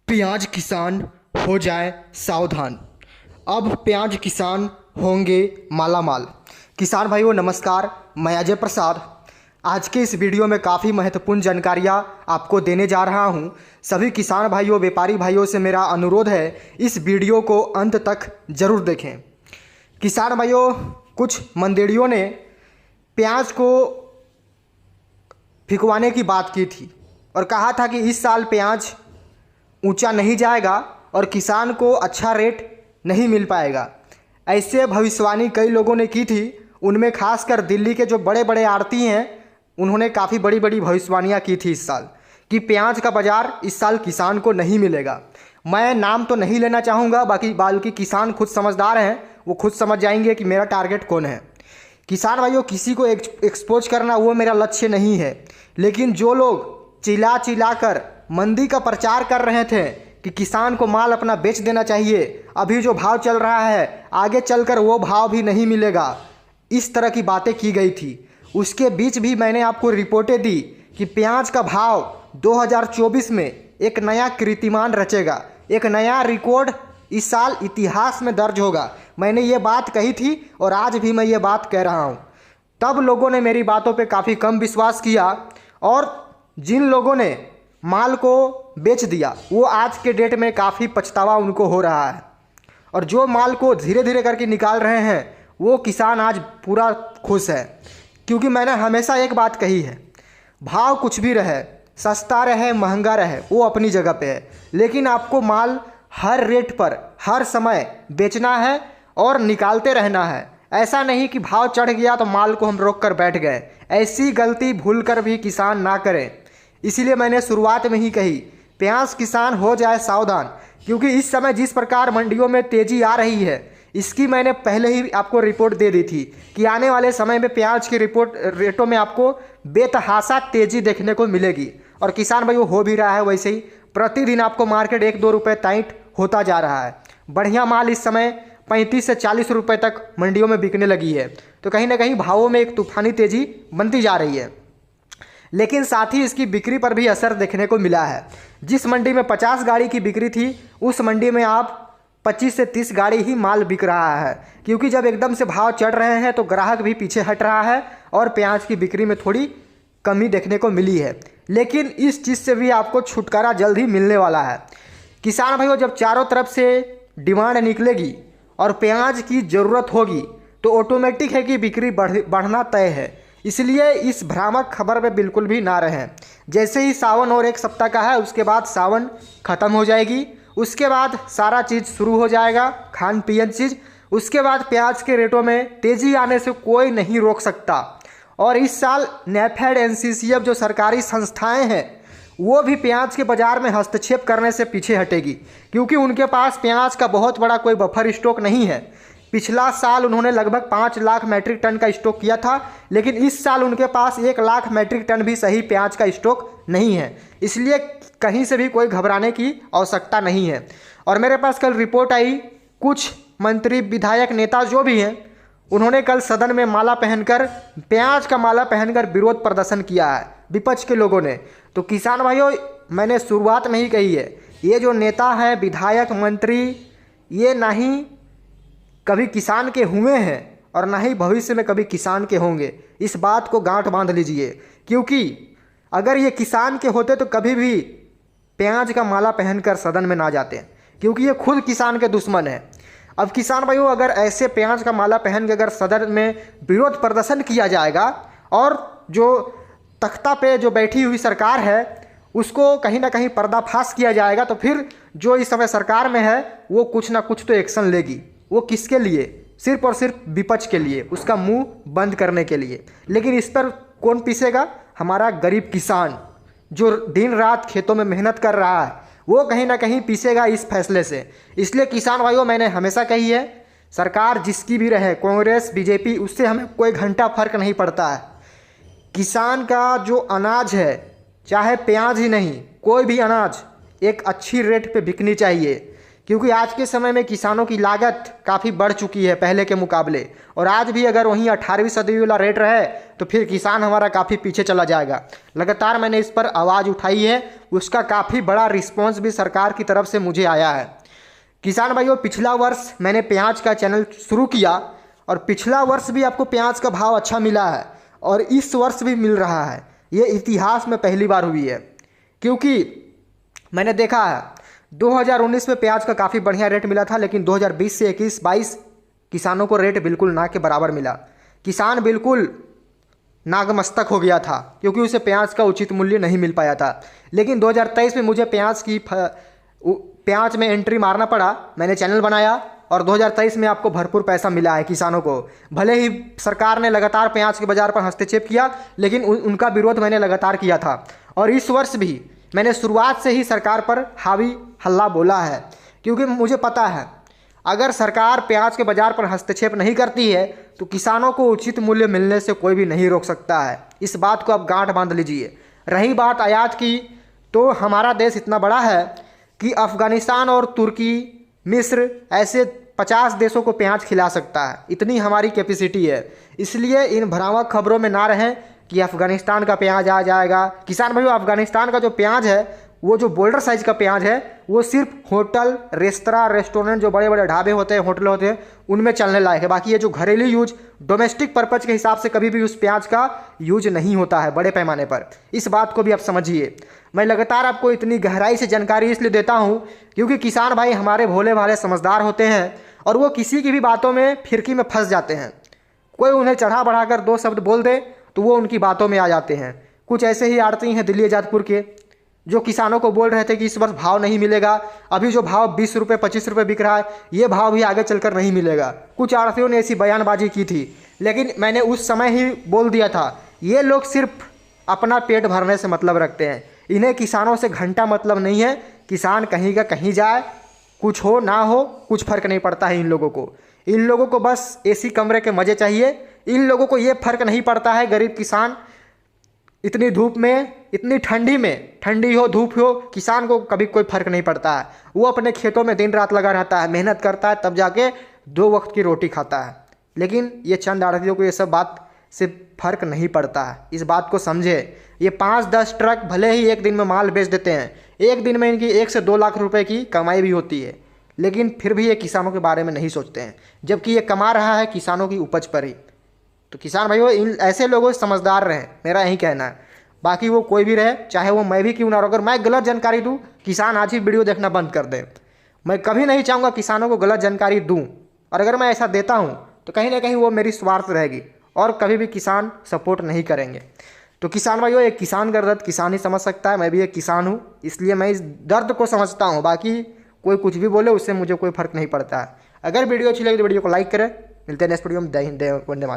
प्याज किसान हो जाए सावधान। अब प्याज किसान होंगे मालामाल। किसान भाइयों नमस्कार, मैं अजय प्रसाद आज के इस वीडियो में काफ़ी महत्वपूर्ण जानकारियाँ आपको देने जा रहा हूँ। सभी किसान भाइयों, व्यापारी भाइयों से मेरा अनुरोध है, इस वीडियो को अंत तक ज़रूर देखें। किसान भाइयों, कुछ मंडेरियों ने प्याज को फिकवाने की बात की थी और कहा था कि इस साल प्याज ऊंचा नहीं जाएगा और किसान को अच्छा रेट नहीं मिल पाएगा। ऐसे भविष्यवाणी कई लोगों ने की थी। उनमें खासकर दिल्ली के जो बड़े बड़े आड़ती हैं, उन्होंने काफ़ी बड़ी बड़ी भविष्यवाणियाँ की थी इस साल कि प्याज का बाज़ार इस साल किसान को नहीं मिलेगा। मैं नाम तो नहीं लेना चाहूँगा, बल्कि किसान खुद समझदार हैं, वो खुद समझ जाएंगे कि मेरा टारगेट कौन है। किसान भाइयों, किसी को एक्सपोज करना वो मेरा लक्ष्य नहीं है, लेकिन जो लोग चिल्ला चिल्ला कर मंदी का प्रचार कर रहे थे कि किसान को माल अपना बेच देना चाहिए, अभी जो भाव चल रहा है आगे चलकर वो भाव भी नहीं मिलेगा, इस तरह की बातें की गई थी। उसके बीच भी मैंने आपको रिपोर्टें दी कि प्याज का भाव 2024 में एक नया कीर्तिमान रचेगा, एक नया रिकॉर्ड इस साल इतिहास में दर्ज होगा। मैंने ये बात कही थी और आज भी मैं ये बात कह रहा हूँ। तब लोगों ने मेरी बातों पे काफ़ी कम विश्वास किया और जिन लोगों ने माल को बेच दिया वो आज के डेट में काफ़ी पछतावा उनको हो रहा है, और जो माल को धीरे धीरे करके निकाल रहे हैं वो किसान आज पूरा खुश है। क्योंकि मैंने हमेशा एक बात कही है, भाव कुछ भी रहे, सस्ता रहे महंगा रहे, वो अपनी जगह पे है, लेकिन आपको माल हर रेट पर हर समय बेचना है और निकालते रहना है। ऐसा नहीं कि भाव चढ़ गया तो माल को हम रोक कर बैठ गए। ऐसी गलती भूल कर भी किसान ना करें। इसीलिए मैंने शुरुआत में ही कही, प्याज किसान हो जाए सावधान। क्योंकि इस समय जिस प्रकार मंडियों में तेज़ी आ रही है, इसकी मैंने पहले ही आपको रिपोर्ट दे दी थी कि आने वाले समय में प्याज की रेटों में आपको बेतहाशा तेज़ी देखने को मिलेगी। और किसान भाई वो हो भी रहा है वैसे ही। प्रतिदिन आपको मार्केट 1-2 रुपये टाइट होता जा रहा है। बढ़िया माल इस समय 35 से 40 रुपये तक मंडियों में बिकने लगी है। तो कहीं ना कहीं भावों में एक तूफानी तेज़ी बनती जा रही है, लेकिन साथ ही इसकी बिक्री पर भी असर देखने को मिला है। जिस मंडी में 50 गाड़ी की बिक्री थी, उस मंडी में आप 25 से 30 गाड़ी ही माल बिक रहा है। क्योंकि जब एकदम से भाव चढ़ रहे हैं तो ग्राहक भी पीछे हट रहा है और प्याज की बिक्री में थोड़ी कमी देखने को मिली है। लेकिन इस चीज़ से भी आपको छुटकारा जल्द ही मिलने वाला है। किसान भाइयों, जब चारों तरफ से डिमांड निकलेगी और प्याज की ज़रूरत होगी तो ऑटोमेटिक है कि बिक्री बढ़ना तय है। इसलिए इस भ्रामक खबर में बिल्कुल भी ना रहें। जैसे ही सावन और 1 सप्ताह का है, उसके बाद सावन ख़त्म हो जाएगी, उसके बाद सारा चीज़ शुरू हो जाएगा, खान पीन चीज़। उसके बाद प्याज के रेटों में तेज़ी आने से कोई नहीं रोक सकता। और इस साल नेफेड, एनसीसीएफ जो सरकारी संस्थाएं हैं, वो भी प्याज के बाज़ार में हस्तक्षेप करने से पीछे हटेगी। क्योंकि उनके पास प्याज का बहुत बड़ा कोई बफर स्टॉक नहीं है। पिछला साल उन्होंने लगभग 5 लाख मैट्रिक टन का स्टॉक किया था, लेकिन इस साल उनके पास 1 लाख मैट्रिक टन भी सही प्याज का स्टॉक नहीं है। इसलिए कहीं से भी कोई घबराने की आवश्यकता नहीं है। और मेरे पास कल रिपोर्ट आई, कुछ मंत्री, विधायक, नेता जो भी हैं, उन्होंने कल सदन में माला पहनकर, प्याज का माला पहनकर विरोध प्रदर्शन किया है, विपक्ष के लोगों ने। तो किसान भाइयों, मैंने शुरुआत में ही कही है, ये जो नेता हैं, विधायक, मंत्री, ये ना ही कभी किसान के हुए हैं और ना ही भविष्य में कभी किसान के होंगे। इस बात को गांठ बांध लीजिए। क्योंकि अगर ये किसान के होते तो कभी भी प्याज का माला पहनकर सदन में ना जाते, क्योंकि ये खुद किसान के दुश्मन है। अब किसान भाइयों, अगर ऐसे प्याज का माला पहन के अगर सदन में विरोध प्रदर्शन किया जाएगा और जो तख्ता पे जो बैठी हुई सरकार है उसको कहीं ना कहीं पर्दाफाश किया जाएगा, तो फिर जो इस समय सरकार में है वो कुछ ना कुछ तो एक्शन लेगी। वो किसके लिए? सिर्फ और सिर्फ विपक्ष के लिए, उसका मुंह बंद करने के लिए। लेकिन इस पर कौन पीसेगा? हमारा गरीब किसान जो दिन रात खेतों में मेहनत कर रहा है, वो कहीं ना कहीं पीसेगा इस फैसले से। इसलिए किसान भाइयों, मैंने हमेशा कही है, सरकार जिसकी भी रहे, कांग्रेस, बीजेपी, उससे हमें कोई घंटा फर्क नहीं पड़ता है। किसान का जो अनाज है, चाहे प्याज ही नहीं, कोई भी अनाज एक अच्छी रेट पे बिकनी चाहिए। क्योंकि आज के समय में किसानों की लागत काफ़ी बढ़ चुकी है पहले के मुकाबले, और आज भी अगर वहीं 18वीं सदी वाला रेट रहे तो फिर किसान हमारा काफ़ी पीछे चला जाएगा। लगातार मैंने इस पर आवाज़ उठाई है, उसका काफ़ी बड़ा रिस्पॉन्स भी सरकार की तरफ से मुझे आया है। किसान भाइयों, पिछला वर्ष मैंने प्याज का चैनल शुरू किया और पिछला वर्ष भी आपको प्याज का भाव अच्छा मिला है और इस वर्ष भी मिल रहा है। ये इतिहास में पहली बार हुई है, क्योंकि मैंने देखा है 2019 में प्याज का काफ़ी बढ़िया रेट मिला था, लेकिन 2020 से 21-22 किसानों को रेट बिल्कुल ना के बराबर मिला। किसान बिल्कुल नागमस्तक हो गया था क्योंकि उसे प्याज का उचित मूल्य नहीं मिल पाया था। लेकिन 2023 में मुझे प्याज में एंट्री मारना पड़ा, मैंने चैनल बनाया और 2023 में आपको भरपूर पैसा मिला है किसानों को। भले ही सरकार ने लगातार प्याज के बाज़ार पर हस्तक्षेप किया, लेकिन उनका विरोध मैंने लगातार किया था। और इस वर्ष भी मैंने शुरुआत से ही सरकार पर हावी हल्ला बोला है, क्योंकि मुझे पता है अगर सरकार प्याज के बाज़ार पर हस्तक्षेप नहीं करती है तो किसानों को उचित मूल्य मिलने से कोई भी नहीं रोक सकता है। इस बात को आप गांठ बांध लीजिए। रही बात आयात की, तो हमारा देश इतना बड़ा है कि अफ़गानिस्तान और तुर्की, मिस्र ऐसे 50 देशों को प्याज खिला सकता है, इतनी हमारी कैपेसिटी है। इसलिए इन भ्रामक खबरों में ना रहें कि अफ़गानिस्तान का प्याज आ जाएगा। किसान भाइयों, अफ़गानिस्तान का जो प्याज है, वो जो बोल्डर साइज़ का प्याज है, वो सिर्फ होटल, रेस्टोरेंट, जो बड़े बड़े ढाबे होते हैं, होटल होते हैं, उनमें चलने लायक है। बाकी ये जो घरेलू यूज, डोमेस्टिक पर्पज़ के हिसाब से कभी भी उस प्याज का यूज नहीं होता है बड़े पैमाने पर। इस बात को भी आप समझिए। मैं लगातार आपको इतनी गहराई से जानकारी इसलिए देता हूँ क्योंकि किसान भाई हमारे भोले भाले समझदार होते हैं और वो किसी की भी बातों में फिरकी में फंस जाते हैं। कोई उन्हें चढ़ा बढ़ाकर 2 शब्द बोल दे तो वो उनकी बातों में आ जाते हैं। कुछ ऐसे ही आड़ती हैं दिल्ली आजादपुर के, जो किसानों को बोल रहे थे कि इस वर्ष भाव नहीं मिलेगा, अभी जो भाव 20 रुपये 25 रुपये बिक रहा है, ये भाव भी आगे चलकर नहीं मिलेगा। कुछ आड़तियों ने ऐसी बयानबाजी की थी, लेकिन मैंने उस समय ही बोल दिया था, ये लोग सिर्फ अपना पेट भरने से मतलब रखते हैं, इन्हें किसानों से घंटा मतलब नहीं है। किसान कहीं का कहीं जाए, कुछ हो ना हो, कुछ फ़र्क नहीं पड़ता है इन लोगों को। इन लोगों को बस एसी कमरे के मज़े चाहिए। इन लोगों को ये फ़र्क नहीं पड़ता है गरीब किसान इतनी धूप में, इतनी ठंडी में, ठंडी हो धूप हो, किसान को कभी कोई फ़र्क नहीं पड़ता है। वो अपने खेतों में दिन रात लगा रहता है, मेहनत करता है, तब जाके 2 वक्त की रोटी खाता है। लेकिन ये चंद आड़तियों को ये सब बात से फ़र्क नहीं पड़ता है। इस बात को समझे। ये 5-10 ट्रक भले ही एक दिन में माल बेच देते हैं, एक दिन में इनकी 1 से 2 लाख रुपए की कमाई भी होती है, लेकिन फिर भी ये किसानों के बारे में नहीं सोचते हैं, जबकि ये कमा रहा है किसानों की उपज पर ही। तो किसान भाइयों, इन ऐसे लोगों से समझदार रहें, मेरा यही कहना है। बाकी वो कोई भी रहे, चाहे वो मैं भी क्यों ना, अगर मैं गलत जानकारी दूँ, किसान आज ही वीडियो देखना बंद कर दे। मैं कभी नहीं चाहूँगा किसानों को गलत जानकारी दूँ, और अगर मैं ऐसा देता हूँ तो कहीं ना कहीं वो मेरी स्वार्थ रहेगी और कभी भी किसान सपोर्ट नहीं करेंगे। तो किसान भाइयों, एक किसान का दर्द किसान ही समझ सकता है। मैं भी एक किसान हूँ, इसलिए मैं इस दर्द को समझता हूँ। बाकी कोई कुछ भी बोले, उससे मुझे कोई फ़र्क नहीं पड़ता है। अगर वीडियो अच्छी लगी तो वीडियो को लाइक करें। मिलते हैं नेक्स्ट वीडियो में। जय हिंद, वंदे मातरम।